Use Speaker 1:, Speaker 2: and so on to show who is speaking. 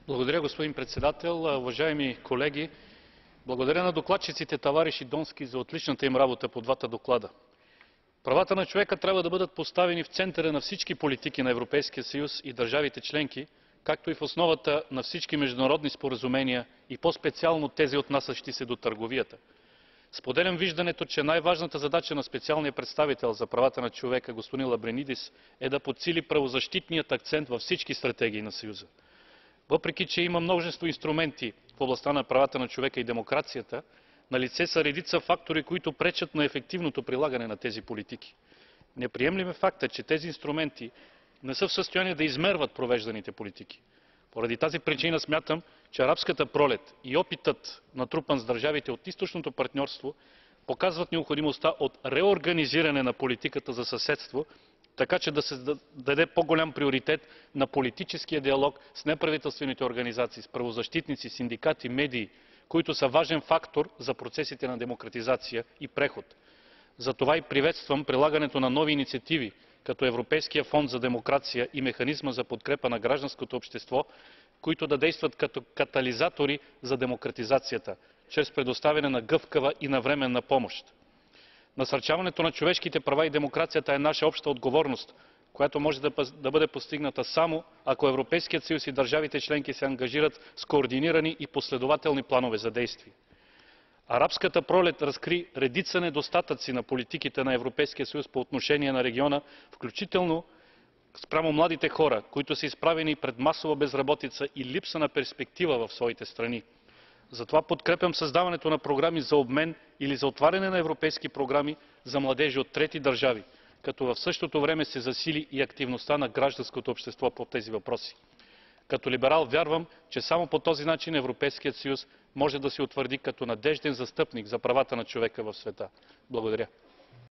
Speaker 1: Благодаря, господин председател. Уважаеми колеги, благодаря на докладчиците Тавариш и Донски за отличната им работа по двата доклада. Правата на човека трябва да бъдат поставени в центъра на всички политики на Европейския съюз и държавите членки, както и в основата на всички международни споразумения и по-специално тези, отнасящи се до търговията. Споделям виждането, че най-важната задача на специалния представител за правата на човека господин Ламбринидис е да подсили правозащитният акцент във всички стратегии на Съюза. Въпреки че има множество инструменти в областта на правата на човека и демокрацията, налице са редица фактори, които пречат на ефективното прилагане на тези политики. Неприемлив е фактът, че тези инструменти не са в състояние да измерват провежданите политики. Поради тази причина смятам, че арабската пролет и опитът, натрупан с държавите от източното партньорство, показват необходимостта от реорганизиране на политиката за съседство, така че да се даде по-голям приоритет на политическия диалог с неправителствените организации, с правозащитници, синдикати, медии, които са важен фактор за процесите на демократизация и преход. Затова и приветствам прилагането на нови инициативи, като Европейския фонд за демокрация и Механизма за подкрепа на гражданското общество, които да действат като катализатори за демократизацията, чрез предоставяне на гъвкава и навременна помощ. Насърчаването на човешките права и демокрацията е наша обща отговорност, която може да бъде постигната само ако Европейският съюз и държавите членки се ангажират с координирани и последователни планове за действие. Арабската пролет разкри редица недостатъци на политиките на Европейския съюз по отношение на региона, включително спрямо младите хора, които са изправени пред масова безработица и липса на перспектива в своите страни. Затова подкрепям създаването на програми за обмен или за отваряне на европейски програми за младежи от трети държави, като в същото време се засили и активността на гражданското общество по тези въпроси. Като либерал вярвам, че само по този начин Европейският съюз може да се утвърди като надежден застъпник за правата на човека в света. Благодаря.